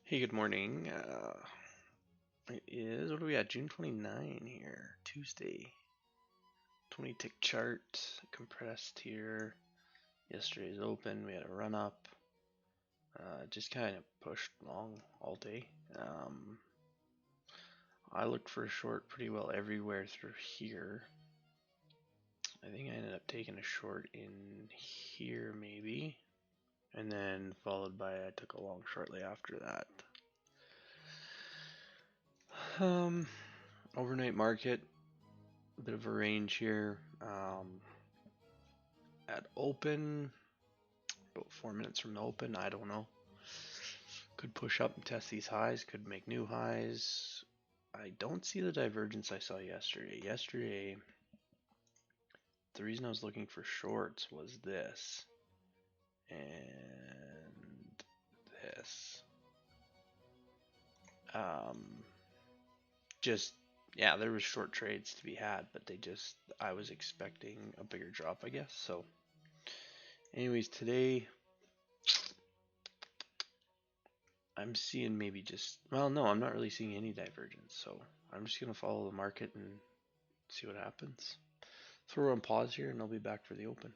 Hey, good morning. It is, what are we at? June 29 here, Tuesday. 20 tick chart, compressed here. Yesterday's open, we had a run up. Just kind of pushed long all day. I looked for a short pretty well everywhere through here. I think I ended up taking a short in here maybe. And then followed by, I took a long shortly after that. Overnight market, a bit of a range here. At open, about 4 minutes from the open, I don't know. Could push up and test these highs, could make new highs. I don't see the divergence I saw yesterday. Yesterday, the reason I was looking for shorts was this and this. Just, yeah, there was short trades to be had, but I was expecting a bigger drop, I guess. So, anyways, today I'm seeing maybe just, well, no, I'm not really seeing any divergence. So I'm just going to follow the market and see what happens. Throw on pause here and I'll be back for the open.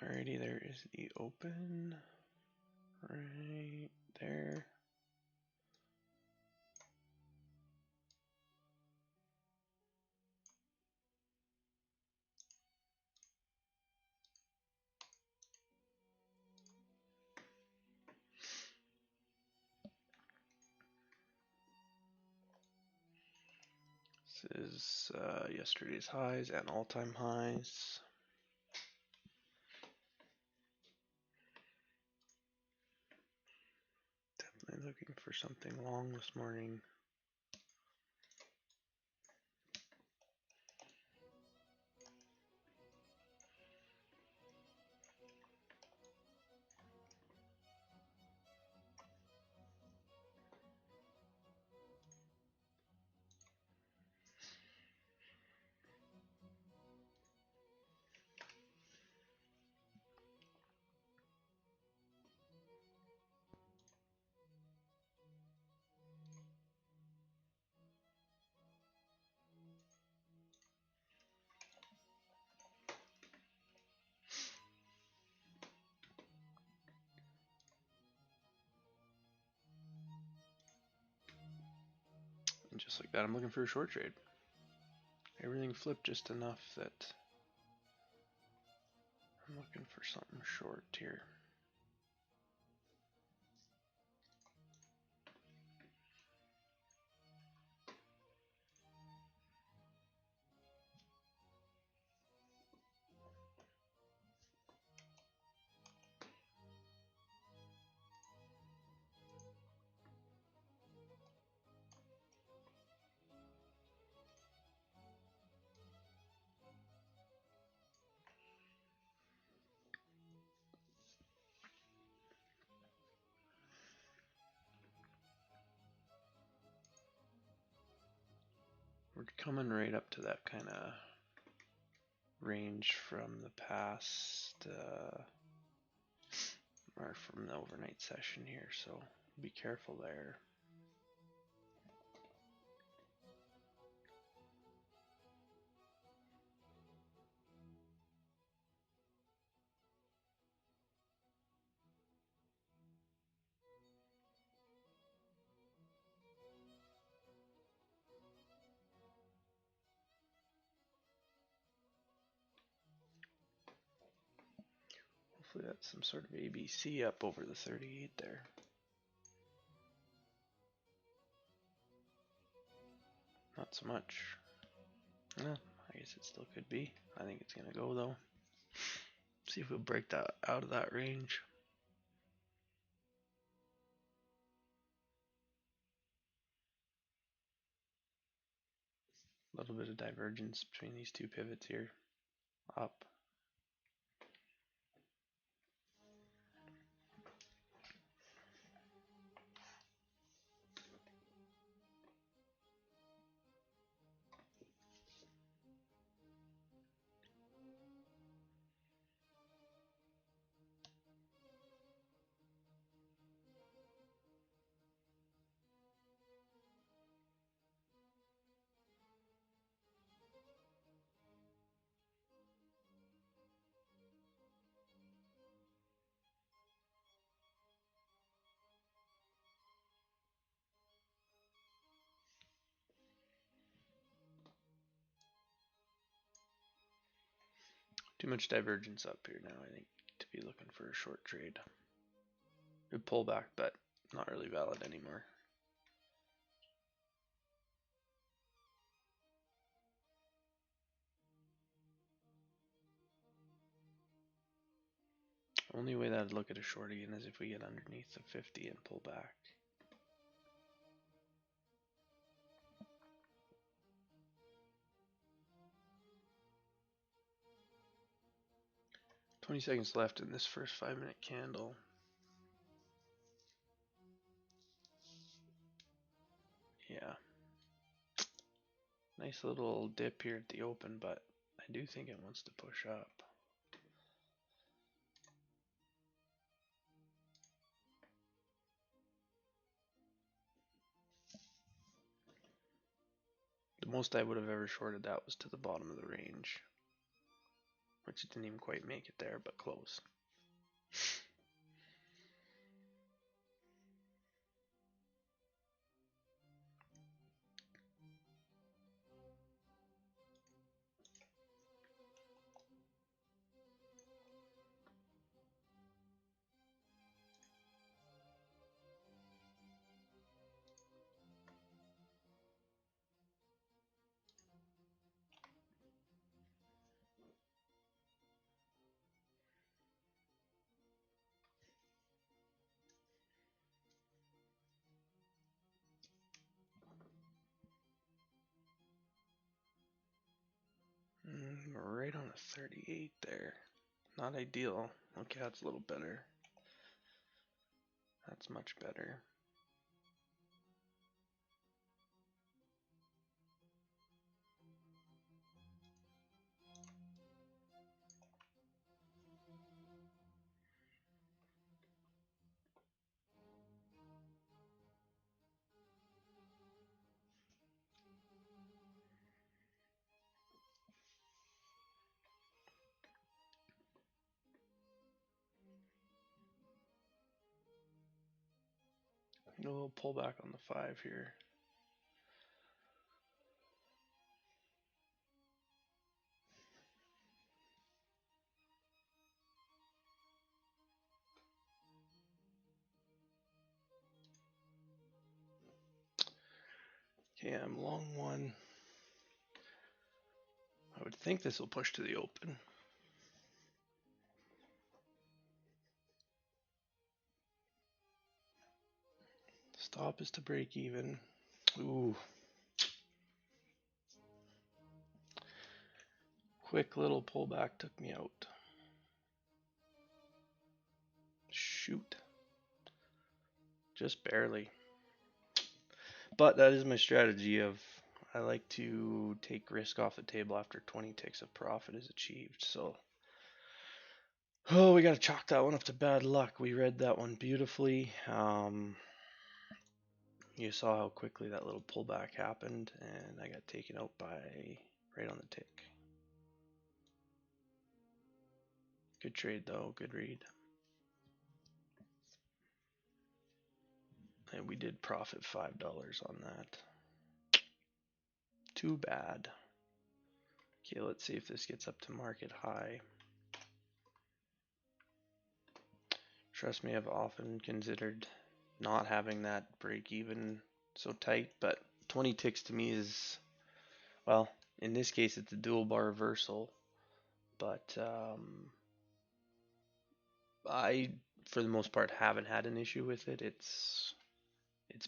Alrighty, there is the open right there. This is yesterday's highs and all-time highs. Definitely looking for something long this morning. And just like that, I'm looking for a short trade. Everything flipped just enough that I'm looking for something short here. We're coming right up to that kind of range from the past, or from the overnight session here, so be careful there. Hopefully that's some sort of ABC up over the 38 there. Not so much. Well, I guess it still could be. I think it's going to go though. See if we'll break that out of that range. A little bit of divergence between these two pivots here. Up. Too much divergence up here now, I think, to be looking for a short trade. Good pullback, but not really valid anymore. Only way that I'd look at a short again is if we get underneath the 50 and pull back. $20 seconds left in this first 5-minute candle. Yeah. Nice little dip here at the open, but I do think it wants to push up. The most I would have ever shorted that was to the bottom of the range, which it didn't even quite make it there, but close. Right on a 38 there. Not ideal. Okay, that's a little better. That's much better. A little pullback on the 5 here. Okay, I'm long one. I would think this will push to the open. Stop is to break even. Ooh. Quick little pullback took me out. Shoot. Just barely. But that is my strategy of I like to take risk off the table after 20 ticks of profit is achieved. So, oh, we got to chalk that one up to bad luck. We read that one beautifully. You saw how quickly that little pullback happened, and I got taken out by right on the tick. Good trade though, good read. And we did profit $5 on that. Too bad. Okay, let's see if this gets up to market high. Trust me, I've often considered not having that break even so tight, but 20 ticks to me is, well, in this case it's a dual bar reversal, but I, for the most part, haven't had an issue with it. It's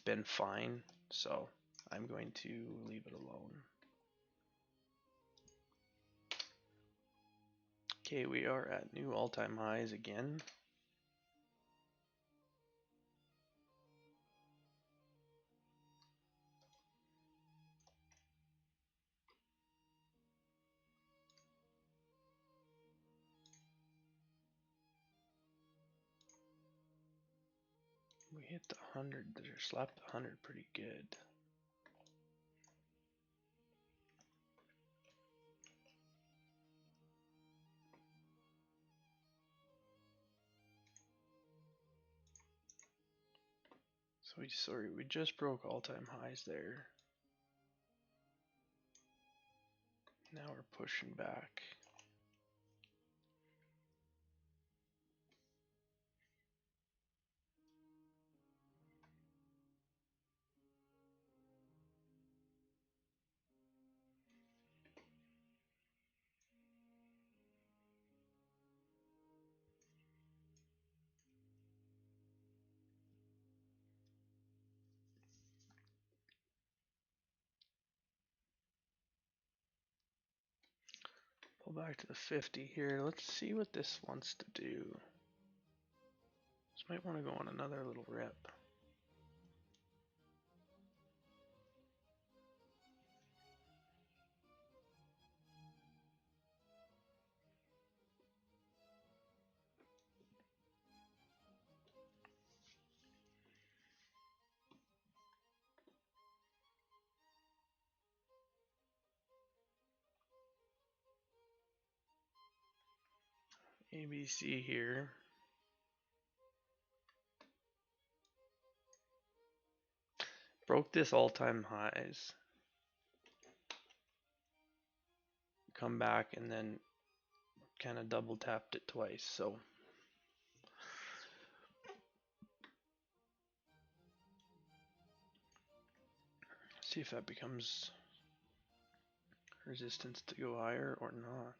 been fine, so I'm going to leave it alone. Okay, we are at new all-time highs again. We hit the 100, or slapped the 100 pretty good. So we just broke all-time highs there. Now we're pushing back. Pull back to the 50 here. Let's see what this wants to do. This might want to go on another little rip. ABC here. Broke this all-time highs. Come back and then kind of double tapped it twice. So see if that becomes resistance to go higher or not.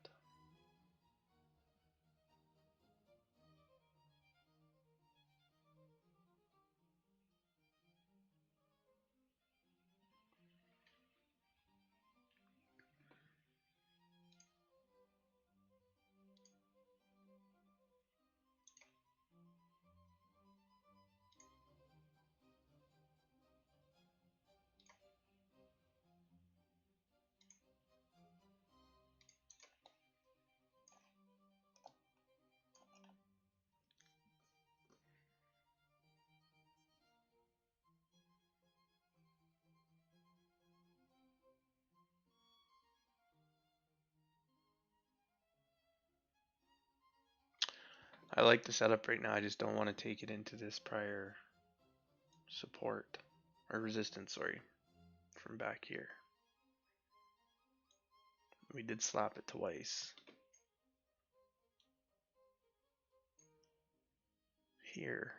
I like the setup right now. I just don't want to take it into this prior support or resistance, sorry, from back here. We did slap it twice. Here.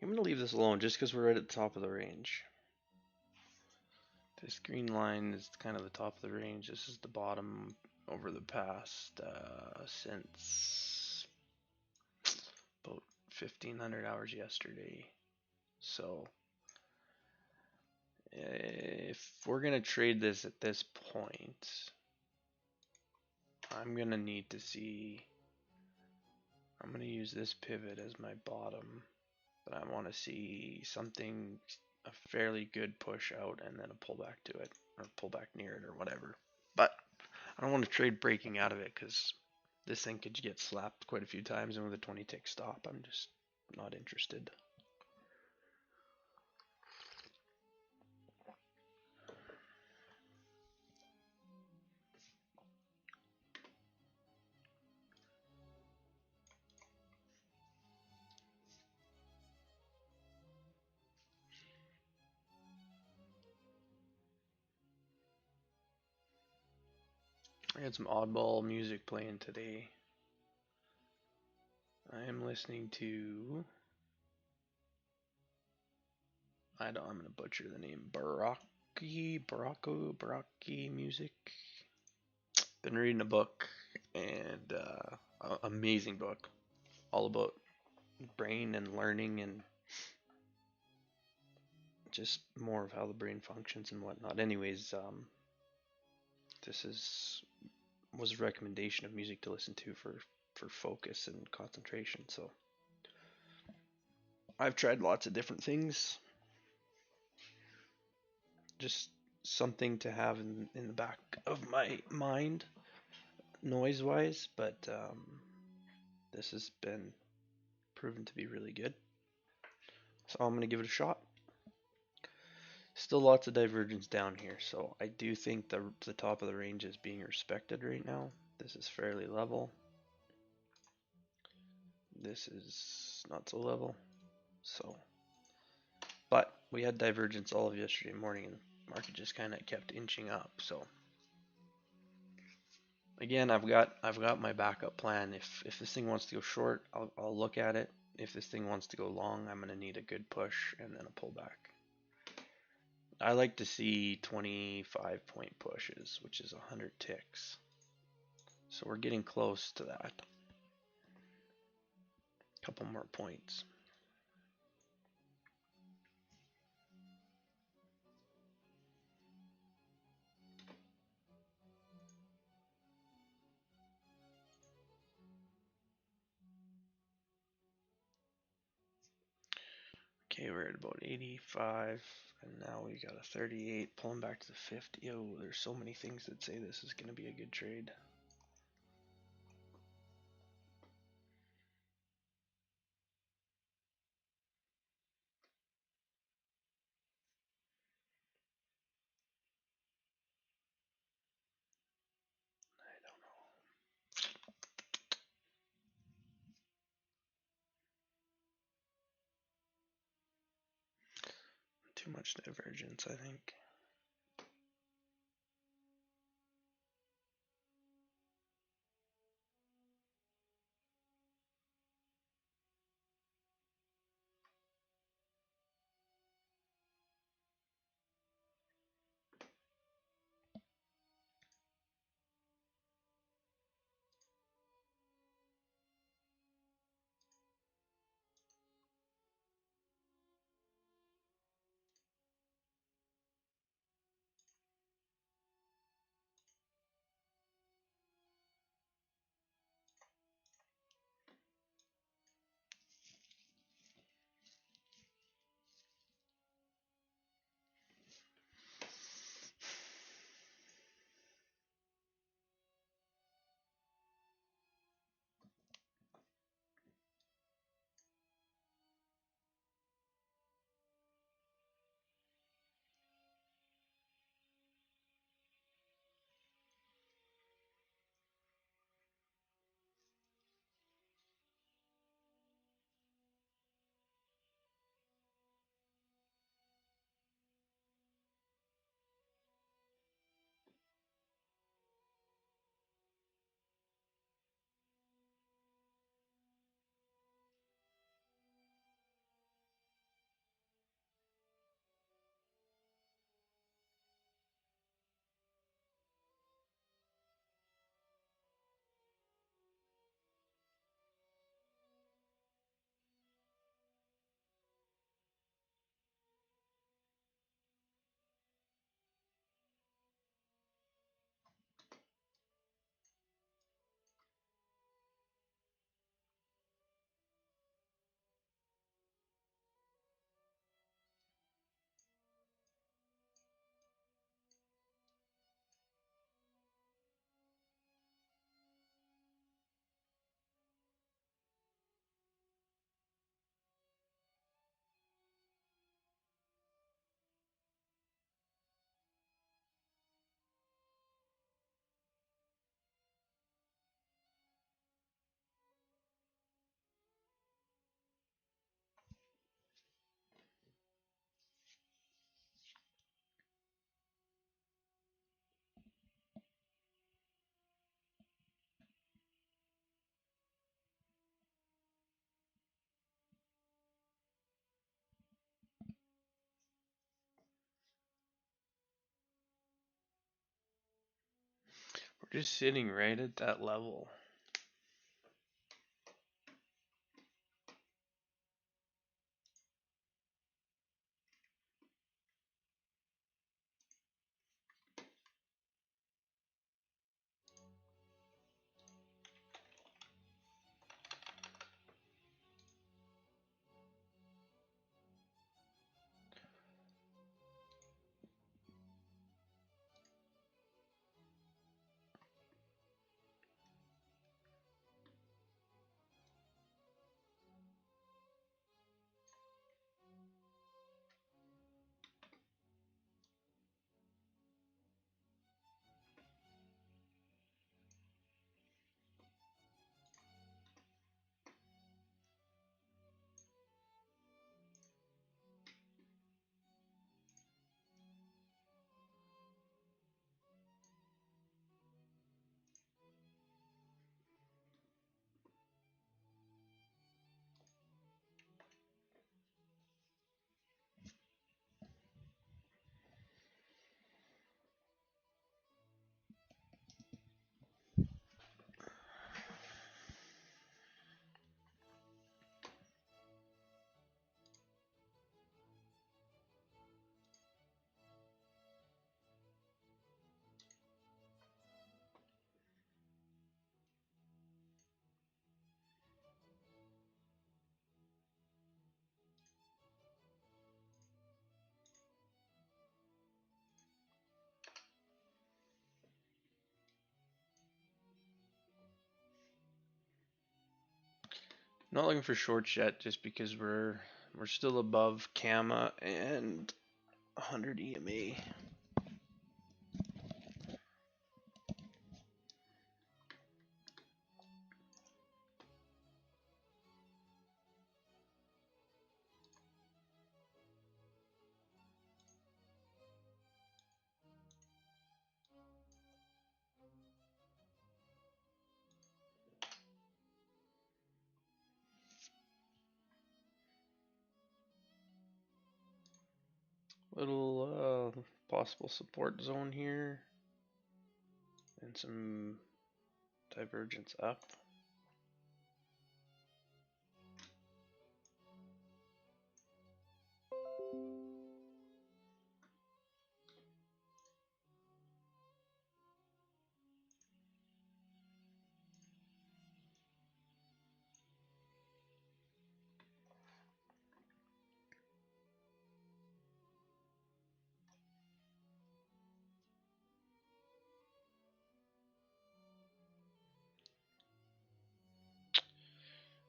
I'm going to leave this alone just because we're right at the top of the range. This green line is kind of the top of the range. This is the bottom over the past since about 1500 hours yesterday. So if we're going to trade this at this point, I'm going to need to see, I'm going to use this pivot as my bottom, but I want to see something, a fairly good push out and then a pullback to it, or pullback near it or whatever. But I don't want to trade breaking out of it because this thing could get slapped quite a few times, and with a 20 tick stop, I'm just not interested. I had some oddball music playing today. I am listening to, I'm gonna butcher the name, Baraki music. Been reading a book, and amazing book, all about brain and learning and just more of how the brain functions and whatnot. Anyways, this was a recommendation of music to listen to for focus and concentration. So I've tried lots of different things. Just something to have in the back of my mind, noise wise, but this has been proven to be really good. So I'm going to give it a shot. Still lots of divergence down here, so I do think the top of the range is being respected right now. This is fairly level. This is not so level. So, but we had divergence all of yesterday morning, and the market just kind of kept inching up. So again, I've got my backup plan. If this thing wants to go short, I'll look at it. If this thing wants to go long, I'm gonna need a good push and then a pullback. I like to see 25 point pushes, which is 100 ticks. So we're getting close to that. Couple more points. Okay, we're at about 85, and now we got a 38, pulling back to the 50. Oh, there's so many things that say this is going to be a good trade. I don't know. Too much divergence, I think. We're just sitting right at that level. Not looking for shorts yet, just because we're still above Kama and 100 EMA. Little possible support zone here, and some divergence up.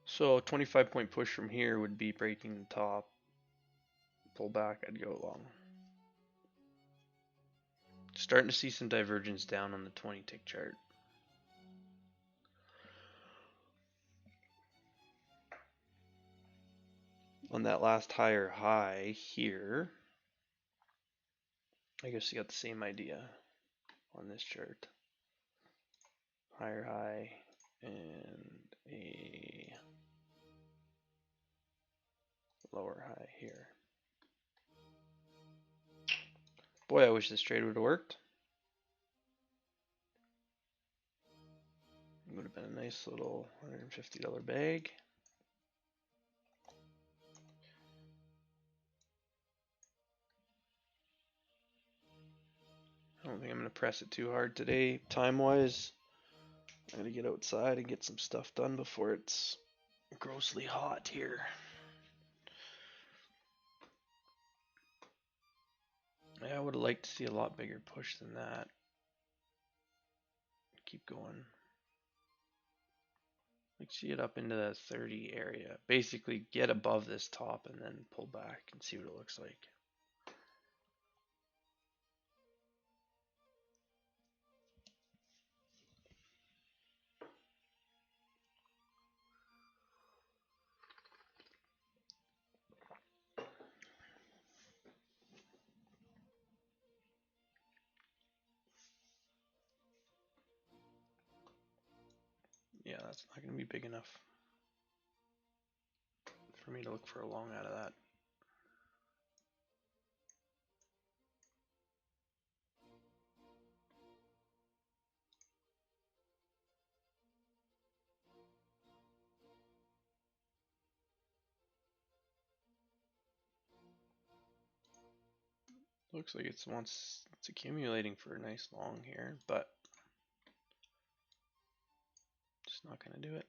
So 25-point push from here would be breaking the top. Pull back, I'd go long. Starting to see some divergence down on the 20-tick chart. On that last higher high here, I guess you got the same idea on this chart. Higher high and a lower high here. Boy, I wish this trade would have worked. It would have been a nice little $150 bag. I don't think I'm going to press it too hard today, time-wise. I gotta get outside and get some stuff done before it's grossly hot here. Yeah, I would have liked to see a lot bigger push than that. Keep going. Let's see it up into the 30 area. Basically, get above this top and then pull back and see what it looks like. Yeah, that's not going to be big enough for me to look for a long out of that. Looks like it's accumulating for a nice long here, but just not going to do it.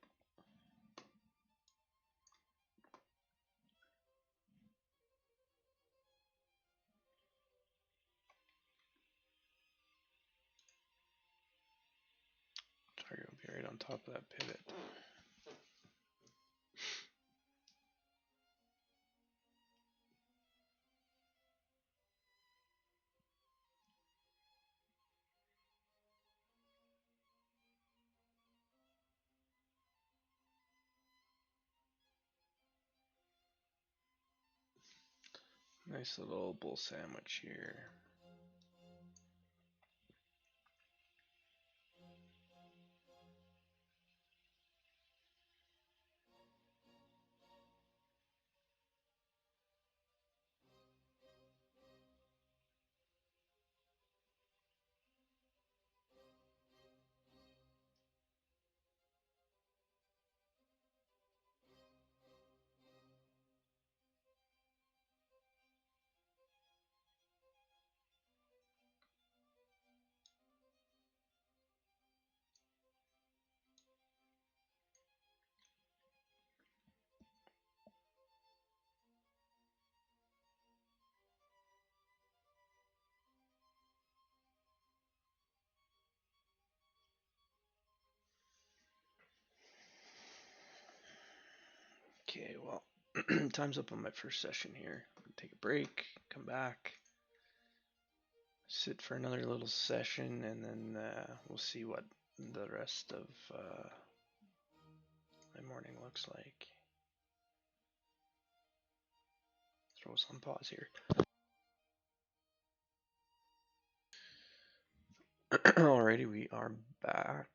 Target will be right on top of that pivot. Nice little bull sandwich here. Okay, well, time's up on my first session here. Take a break, come back, sit for another little session, and then we'll see what the rest of my morning looks like. Throw us on pause here. Alrighty, we are back.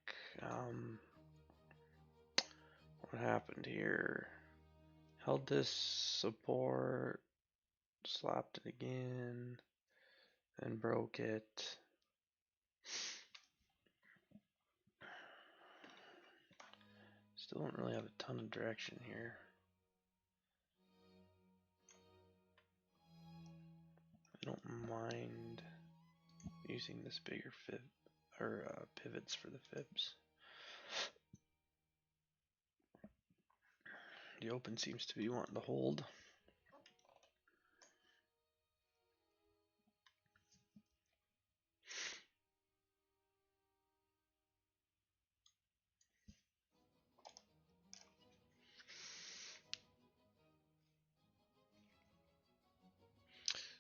What happened here? Held this support, slapped it again, and broke it. Still don't really have a ton of direction here. I don't mind using this bigger fib or pivots for the fibs. The open seems to be wanting to hold.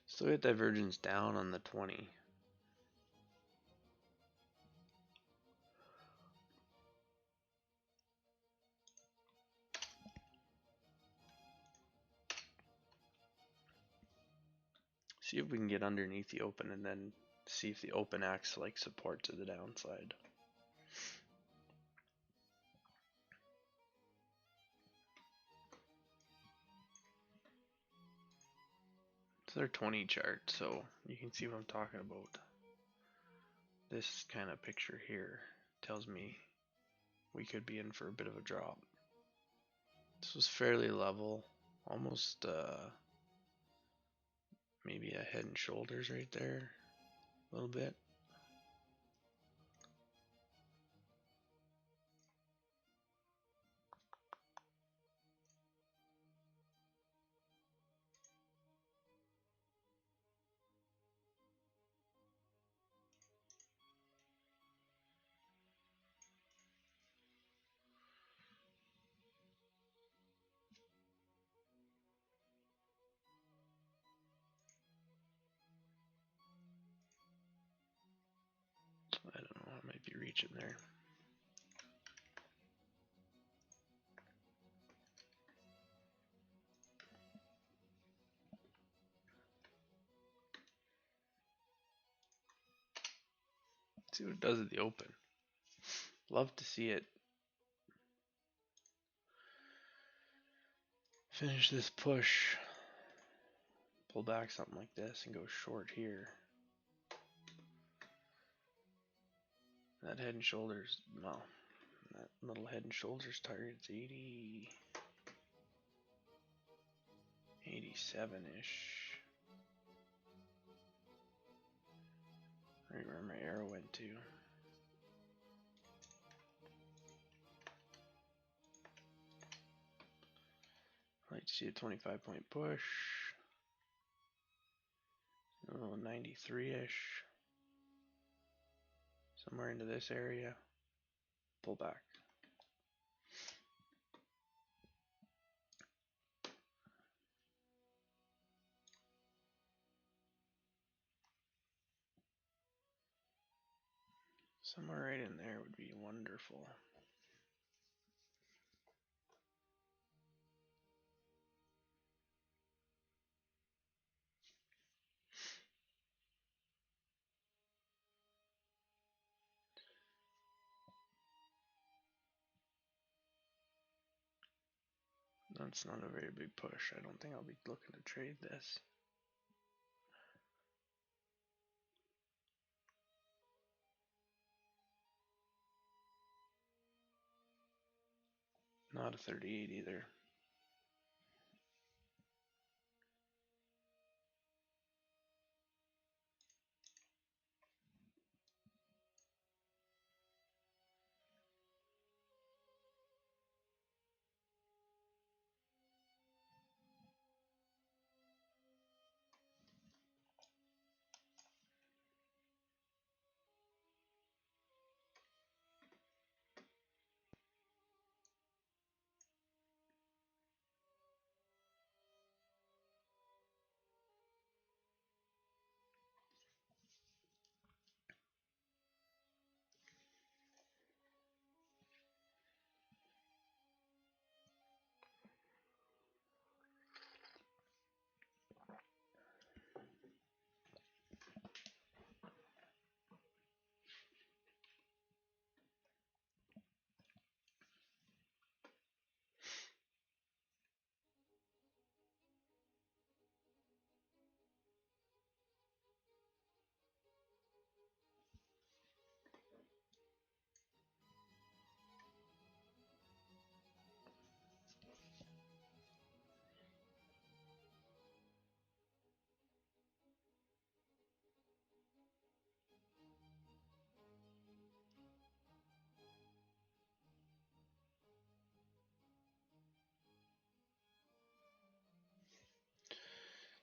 Still get divergence down on the 20. See if we can get underneath the open and then see if the open acts like support to the downside. It's their 20 chart, so you can see what I'm talking about. This kind of picture here tells me we could be in for a bit of a drop. This was fairly level, almost maybe a head and shoulders right there, a little bit. I don't know, I might be reaching there. See what it does at the open. Love to see it finish this push, pull back something like this, and go short here. That head and shoulders, well, that little head and shoulders target's 80, 87-ish. Right where my arrow went to. I'd like to see a 25-point push. A little 93-ish. Somewhere into this area. Pull back. Somewhere right in there would be wonderful. That's not a very big push. I don't think I'll be looking to trade this. Not a 38 either.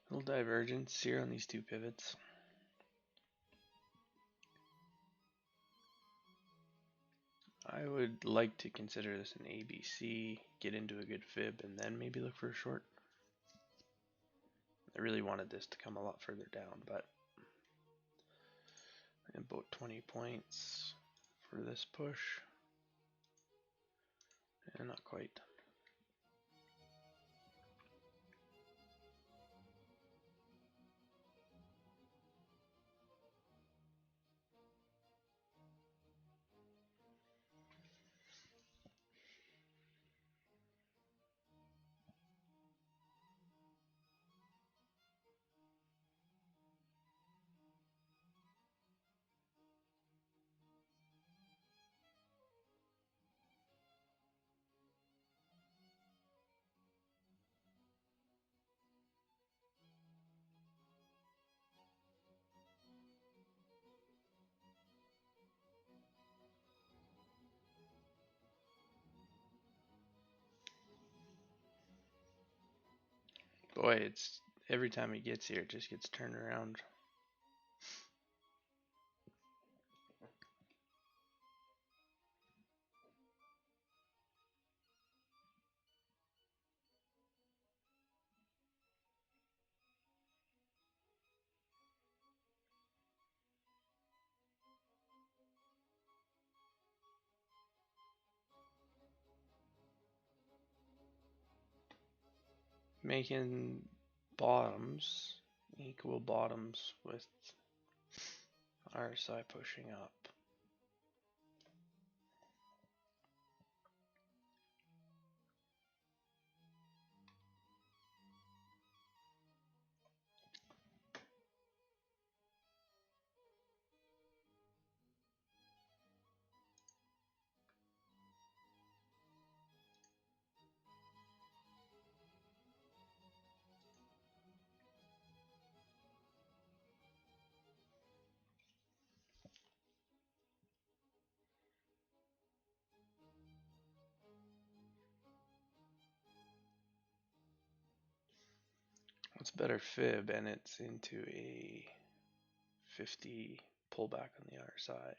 Little divergence here on these two pivots. I would like to consider this an ABC, get into a good fib, and then maybe look for a short. I really wanted this to come a lot further down, but about 20 points for this push. And not quite. Boy, it's every time he gets here, it just gets turned around. Making bottoms, equal bottoms with RSI pushing up. What's better fib, and it's into a 50 pullback on the RSI.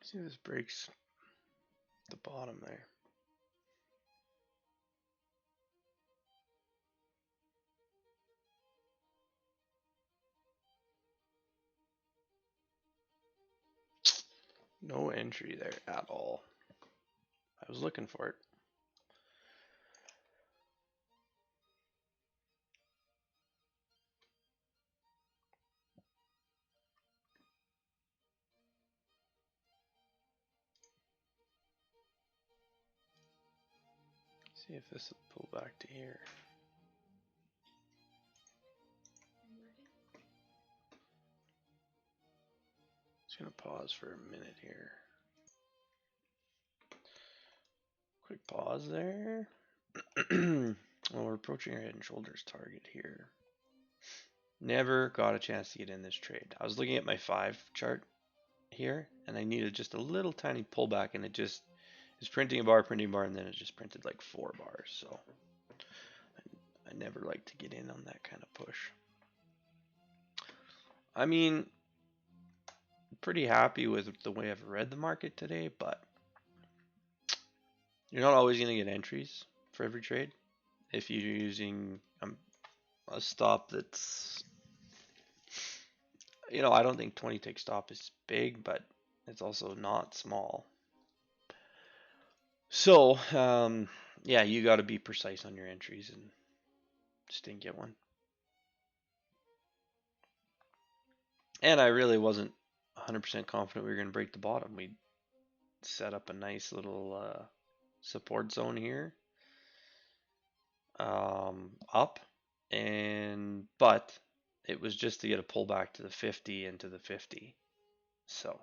See if this breaks the bottom there. No entry there at all. I was looking for it. See if this will pull back to here. Just gonna pause for a minute here. Quick pause there. Well, we're approaching our head and shoulders target here. Never got a chance to get in this trade. I was looking at my 5 chart here, and I needed just a little tiny pullback, and it just is printing a bar, and then it just printed like 4 bars. So I never like to get in on that kind of push. I mean, pretty happy with the way I've read the market today, but you're not always going to get entries for every trade if you're using a stop that's, I don't think 20 tick stop is big, but it's also not small. So, yeah, you got to be precise on your entries, and just didn't get one. And I really wasn't 100% confident we were going to break the bottom. We set up a nice little support zone here, up, but it was just to get a pullback to the 50 and to the 50. So,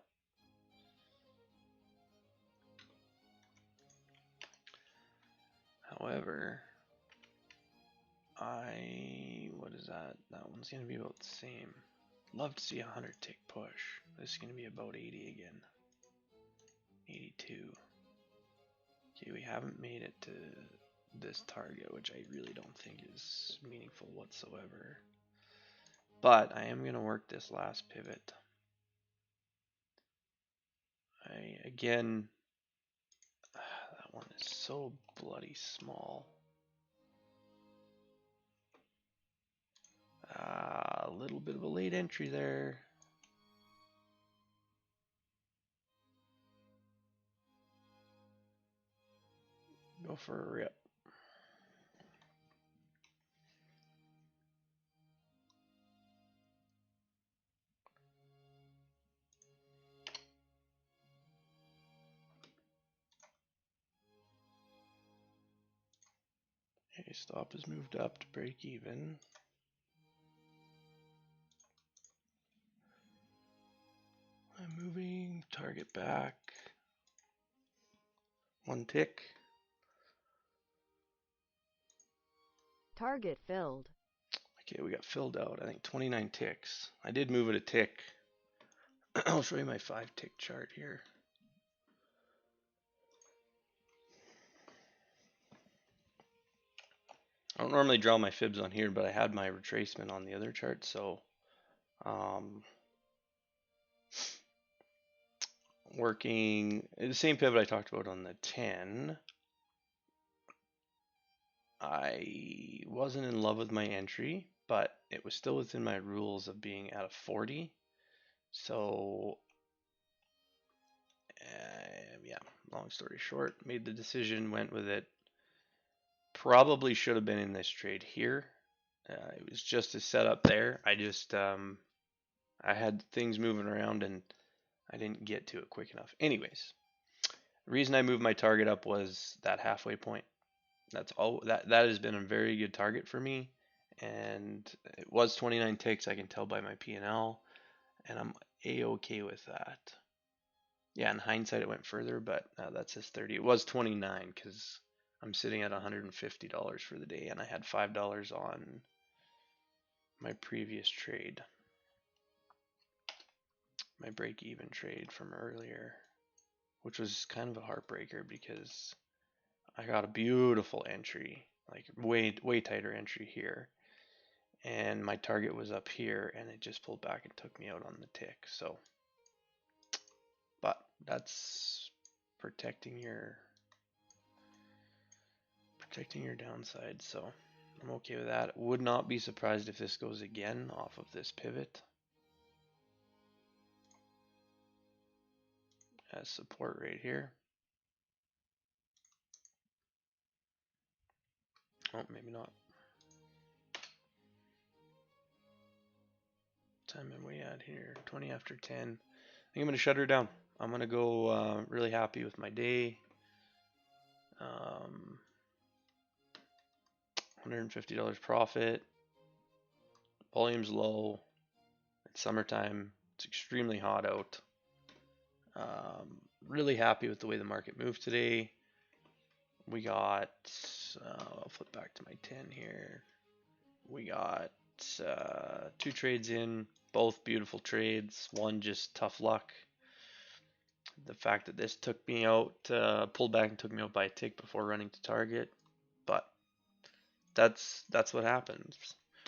however, what is that? That one's going to be about the same. Love to see a 100 tick push. This is going to be about 80 again. 82. Okay, we haven't made it to this target, which I really don't think is meaningful whatsoever. But I am going to work this last pivot. Again, that one is so bloody small. A little bit of a late entry there. Go for a rip. Okay, stop has moved up to break even. I'm moving target back 1 tick. Target filled. Okay, we got filled out. I think 29 ticks. I did move it a tick. I'll show you my 5 tick chart here. I don't normally draw my fibs on here, but I had my retracement on the other chart, so working the same pivot I talked about on the 10. I wasn't in love with my entry, but it was still within my rules of being at a 40. So, yeah, long story short, made the decision, went with it. Probably should have been in this trade here. It was just a setup there. I had things moving around and I didn't get to it quick enough. Anyways, the reason I moved my target up was that halfway point. That's all. That has been a very good target for me, and it was 29 ticks. I can tell by my P&L, and I'm a-okay with that. Yeah, in hindsight, it went further, but that says 30. It was 29 because I'm sitting at $150 for the day, and I had $5 on my previous trade, my break-even trade from earlier, which was kind of a heartbreaker because I got a beautiful entry, like way tighter entry here, and my target was up here, and it just pulled back and took me out on the tick. So, but that's protecting your downside. So I'm okay with that. Would not be surprised if this goes again off of this pivot as support right here. Oh, maybe not. Time am we at here? 20 after 10. I think I'm going to shut her down. I'm going to go really happy with my day. $150 profit. Volume's low. It's summertime. It's extremely hot out. Really happy with the way the market moved today. We got, I'll flip back to my 10 here. We got 2 trades in, both beautiful trades. One just tough luck. the fact that this took me out, pulled back and took me out by a tick before running to target. But that's what happens.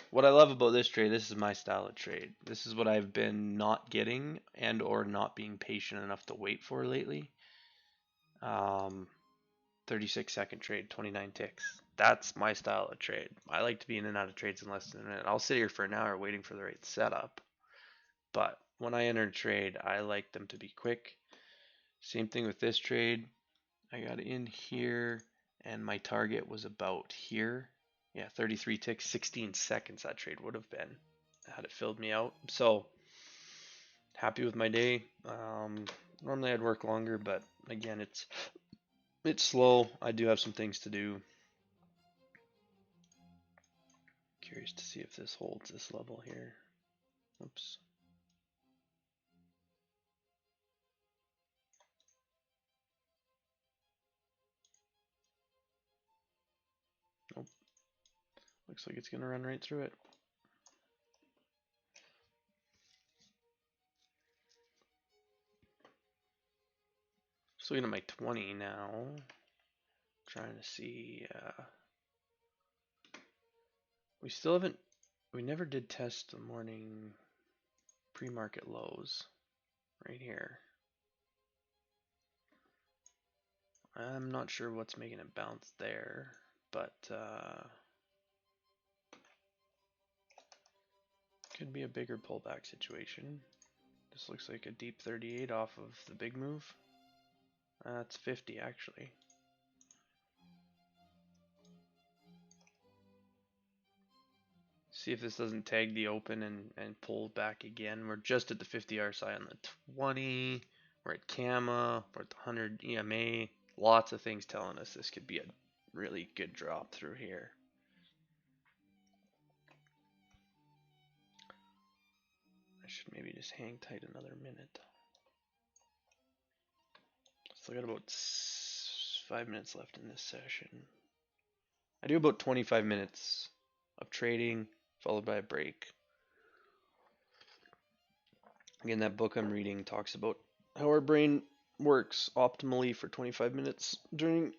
What I love about this trade, this is my style of trade. This is what I've been not getting and or not being patient enough to wait for lately. 36-second trade, 29 ticks. That's my style of trade. I like to be in and out of trades in less than a minute. I'll sit here for an hour waiting for the right setup. But when I enter a trade, I like them to be quick. Same thing with this trade. I got in here and my target was about here. Yeah, 33 ticks, 16 seconds that trade would have been had it filled me out. So happy with my day. Normally I'd work longer, but again, it's slow. I do have some things to do. Curious to see if this holds this level here. Oops. Nope. Looks like it's gonna run right through it. Just looking at my 20 now. Trying to see. We still haven't. We never did test the morning pre-market lows right here. I'm not sure what's making it bounce there, but could be a bigger pullback situation. This looks like a deep 38 off of the big move. That's 50 actually. See if this doesn't tag the open and pull back again. We're just at the 50 RSI on the 20. We're at Gamma. We're at the 100 EMA. Lots of things telling us this could be a really good drop through here. I should maybe just hang tight another minute. Still got about 5 minutes left in this session. I do about 25 minutes of trading, followed by a break. Again, that book I'm reading talks about how our brain works optimally for 25 minutes during,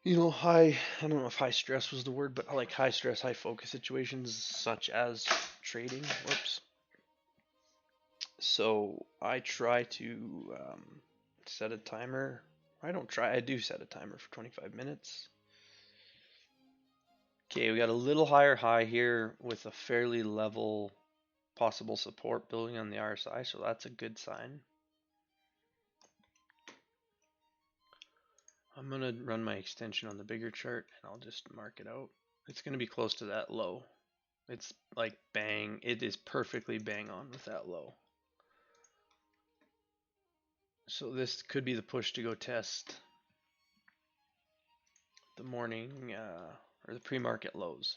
I don't know if high stress was the word, but I like high stress, high focus situations such as trading. Whoops. So I try to set a timer. I do set a timer for 25 minutes. Okay, we got a little higher high here with a fairly level possible support building on the RSI, so that's a good sign. I'm going to run my extension on the bigger chart and I'll just mark it out. It's going to be close to that low. It's like bang, it is perfectly bang on with that low. So this could be the push to go test the morning or the pre-market lows.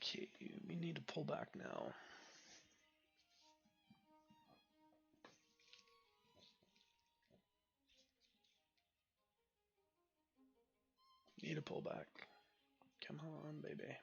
Okay, we need to pull back now. Need to pull back. Come on, baby.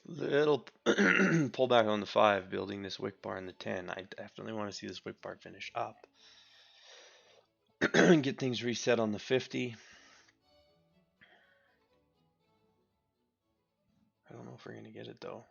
Little pullback on the 5, building this wick bar in the 10. I definitely want to see this wick bar finish up. Get things reset on the 50. I don't know if we're going to get it though.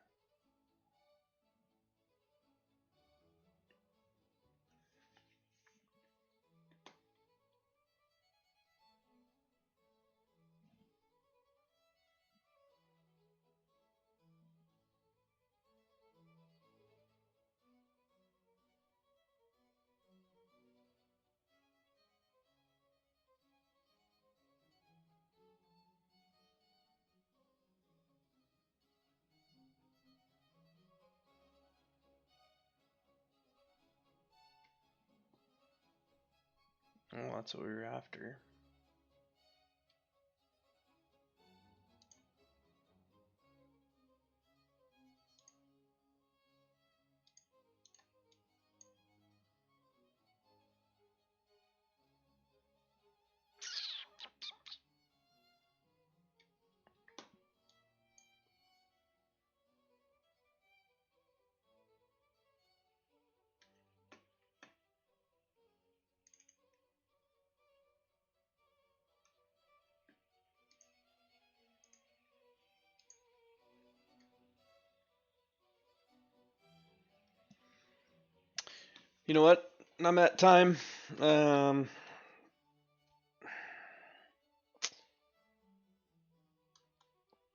Well, that's what we were after. You know what? I'm at time.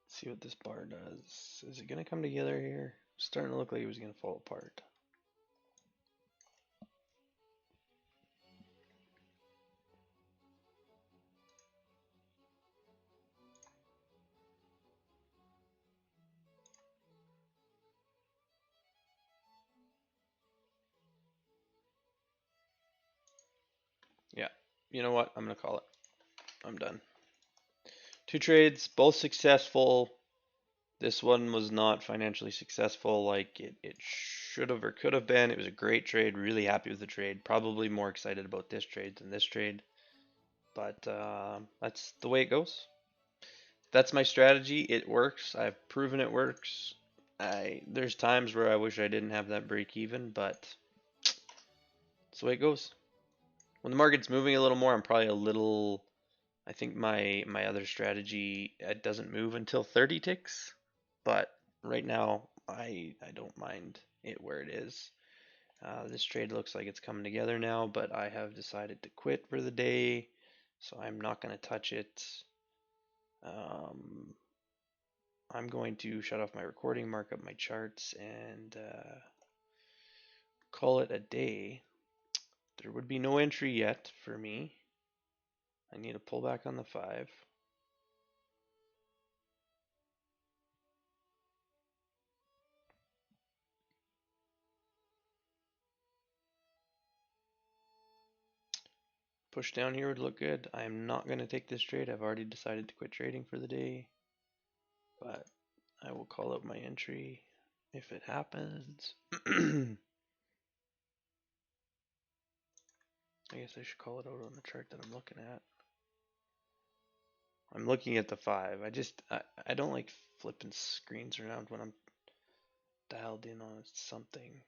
See what this bar does. Is it gonna come together here? It's starting to look like it was gonna fall apart. Yeah. You know what? I'm gonna call it. I'm done. 2 trades, both successful. This one was not financially successful like it should have or could have been. It was a great trade. Really happy with the trade. Probably more excited about this trade than this trade. But that's the way it goes. That's my strategy. It works. I've proven it works. There's times where I wish I didn't have that break even, but that's the way it goes. When the market's moving a little more, I'm probably a little. I think my other strategy it doesn't move until 30 ticks, but right now I don't mind it where it is. This trade looks like it's coming together now, but I have decided to quit for the day, so I'm not going to touch it. Um, I'm going to shut off my recording, mark up my charts, and call it a day. There would be no entry yet for me. I need to pull back on the 5. Push down here would look good. I am not going to take this trade. I've already decided to quit trading for the day. But I will call out my entry if it happens. I guess I should call it out on the chart that I'm looking at. I'm looking at the 5. I don't like flipping screens around when I'm dialed in on something.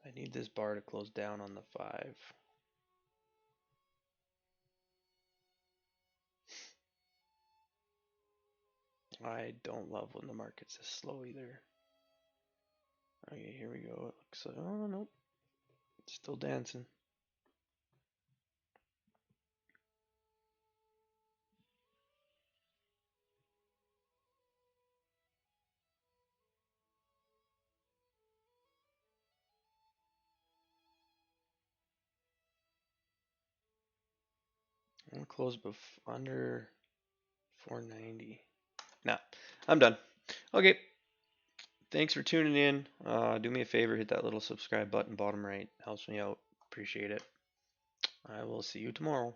I need this bar to close down on the 5. I don't love when the market's this slow either. Okay, here we go. It looks like, oh no, still dancing. I'm gonna close under 490. Nah, I'm done. Okay, thanks for tuning in. Do me a favor, hit that little subscribe button bottom right. Helps me out. Appreciate it. I will see you tomorrow.